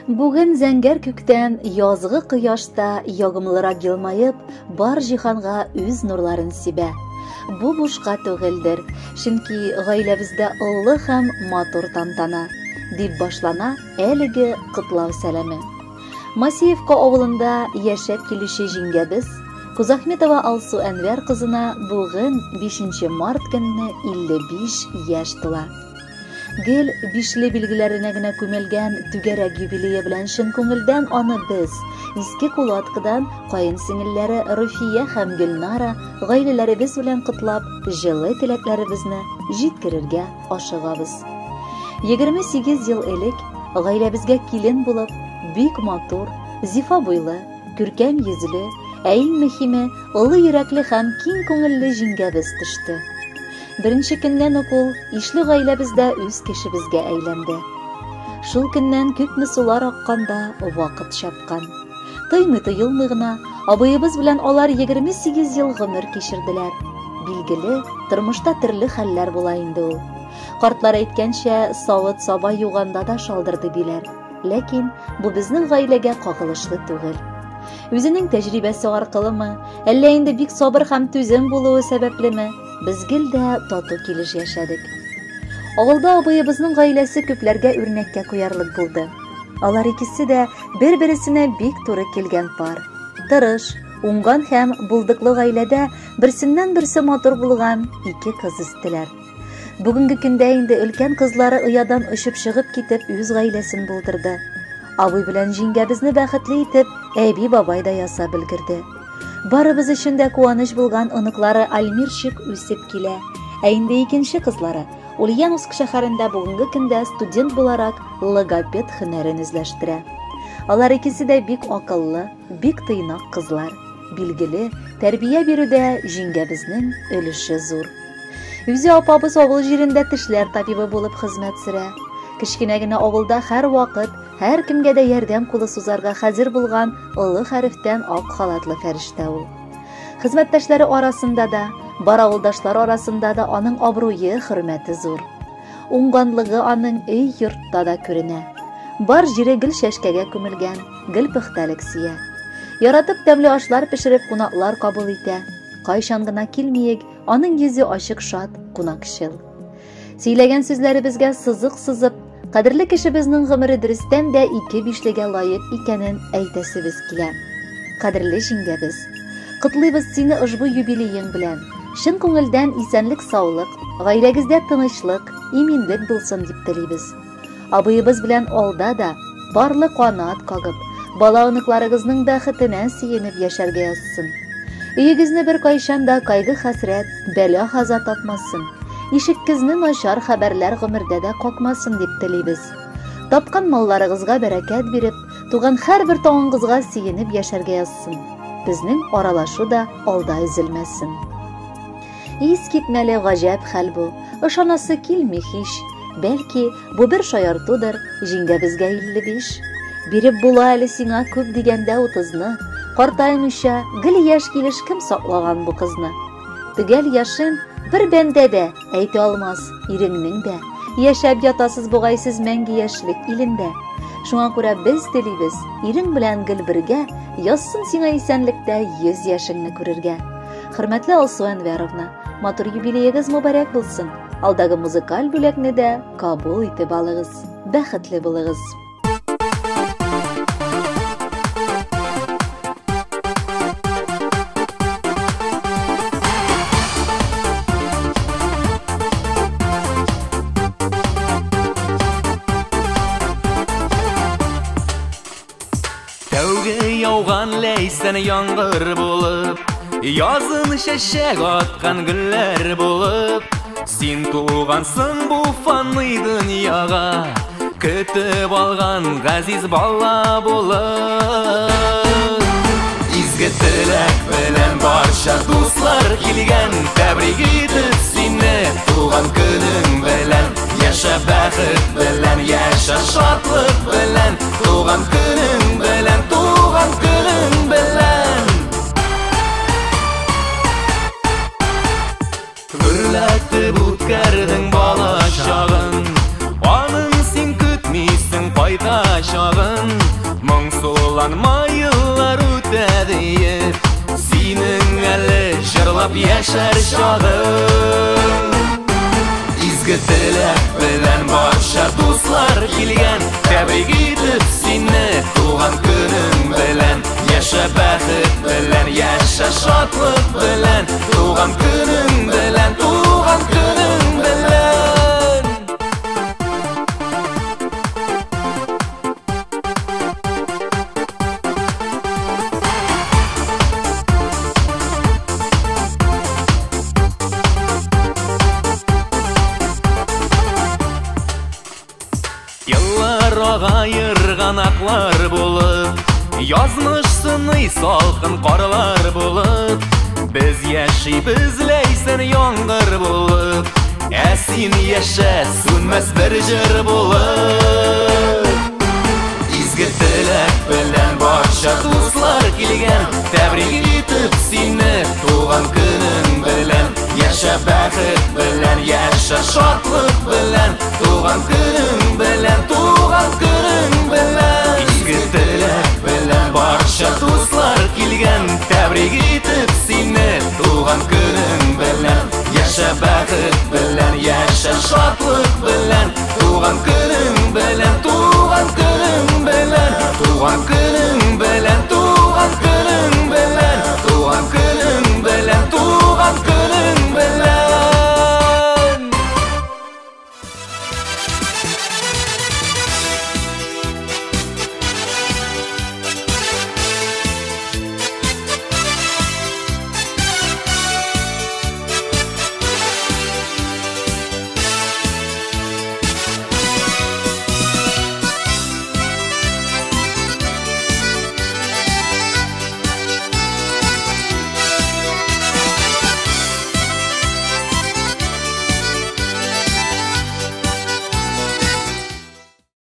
Бүген зәңгәр күктән язгы кояшта ягымлырак елмаеп, бар җиһанга үз нурларын сибә. Бу бушка түгелдер, чөнки гаиләбездә олы һәм матур тантана, дип башлана әлеге котлау сәламе. Масиевка авылында яшәп килүче җиңгәбез Кузахметова Алсу Әнвәр кызына бүген 5 март көнне 55 яшь тула. Гел бишле билгеләренә генә күмелгән түгәрәк юбилее белән чын күңелдән аны без, иске кулаткадан каенсеңелләре Руфия һәм Гөлнара гаиләләребез белән котлап, җылы теләкләребезне җиткерергә ашыгабыз. 28 ел элек гаиләбезгә килен булып, бик матур, зифа буйлы, күркәм йөзле, ә иң мөһиме, олы йөрәкле һәм киң күңелле җиңгәбез төште. Беренче көннән үк ул ишле гаиләбездә үз кешебезгә әйләнде. Шул көннән күпме сулар акканда вакыт чапкан. Тоймый-тыелмый гына абыебыз белән алар 28 ел гомер кичерделәр. Билгеле, тормышта төрле хәлләр була инде ул. Картлар әйткәнчә, савыт-саба юганда да шалдырды диләр. Ләкин бу безнең гаиләгә кагылышлы түгел. Үзенең тәҗрибәсе аркылымы, әллә инде бик сабыр һәм түзем булуы сәбәплеме, без гел дә тату килеш яшәдек. Авылда абыебызның гаиләсе күпләргә үрнәккә куярлык булды. Алар икесе дә бер-берсенә бик туры килгән пар. Тырыш, уңган һәм булдыклы гаиләдә берсеннән-берсе матур булган ике кыз үстеләр. Бүгенге көндә инде өлкән кызлары оядан очып чыгып китеп үз гаиләсен булдырды. Абый белән җиңгәбезне бәхетле итеп, әби-бабай да ясап өлгерде. Барыбыз өчен дә куаныч булган оныклары Альмирчик үсеп килә. Ә инде икенче кызлары Ульяновск шәһәрендә бүгенге көндә студент буларак логопед һөнәрен үзләштерә. Алар икесе дә бик акыллы, бик тыйнак кызлар. Билгеле, тәрбия бирүдә җиңгәбезнең өлеше зур. Үзе апабыз авыл җирендә тешләр табибы булып хезмәт сөрә. Кечкенә генә авылда һәр вакыт, һәр кемгә дә ярдәм кулы сузарга хәзер булган олы хәрефтән ак халатлы фәрештә ул. Хезмәттәшләре арасында да, бар авылдашлар арасында да аның абруе, хөрмәте зур. Уңганлыгы аның өй йортта да күренә. Бар җире гел шәшкәгә күмелгән, гел пөхтәлек сия. Яратып тәмле ашлар пешереп кунаклар кабул итә. Кайчан гына килмиек, аның йөзе ачык шат, кунакчыл. Сөйләгән сүзләре безгә сызык сызып, кадерле кешебезнең гомере дөрестән дә 2-5-легә лаек икәнен әйтәсебез килә. Кадерле җиңгәбез, котлыйбыз сине ошбу юбилеең белән. Чын күңелдән исәнлек-саулык, гаиләгездә тынычлык, иминлек булсын дип телибез. Абыебыз белән алда да барлык канат кагып, бала оныкларыгызның бәхетенә сөенеп яшәргә язсын. Өегезне бер кайчан да кайгы-хәсрәт, бәла-газа тапмасын. Ишеккезне начар хәбәрләр гомердә дә какмасын дип телибез. Тапкан малларыгызга бәрәкәт биреп, туган һәрбер таңыгызга сөенеп яшәргә язсын. Безнең аралашу да алда өзелмәсен. Ис китмәле гаҗәп хәл бу. Ышанасы килми һич. Бәлки, бу бер шаяртудыр, җиңгәбезгә 55. Биреп була әле сиңа күп дигәндә 30-ны. Картаймыйча, гел яшь килеш кем саклаган бу кызны? Төгәл яшен бер бәндә дә әйтә алмас, иреңнең дә. Яшәп ятасыз бугайсыз мәңге яшьлек илендә. Шуңа күрә без телибез, ирең белән гел бергә, язсын сиңа исәнлектә 100 яшеңне күрергә. Хөрмәтле Алсу Әнвәровна, матур юбилеегез мөбарәк булсын. Алдагы музыкаль бүләкне дә кабул итеп алыгыз. Бәхетле булыгыз. Яуган ләйсән яңгыр булып, язын шәшәк аткан гөлләр булып, син тугансың бу фанный дөньяга, көтеп алган газиз бала булып. Изге теләк белән барча дуслар килгән, тәбрик итеп сине туган көнең белән. Яшә бәхет белән, яшә шатлык белән, туган көнең белән, туган көнең белән. Гөрләтеп үткәрдең бала чагын, аның син көтмисең кайта чагын. яшәр чагым. Изге теләк белән барча дуслар килгән, тәбрик итеп сине туган көнең белән. Яшә бәхет белән, яшә шатлык белән, туган көнең белән, туган көнең белән. Еллар агайырган аклар булып, язмыш сыный салкын карлар булып, без яшибез ләйсән яңгыр булып, ә син яшә сүнмәс бер җыр булып. Изге теләк белән барча дуслар килгән, тәбрик итеп сине туган көнең белән. Яшә бәхет белән, яшә шатлык белән, туган көнең белән, туган көнең белән. Изге теләк белән барча дуслар килгән, тәбрик итеп сине туган көнең белән. Яшә бәхет белән, яшә шатлык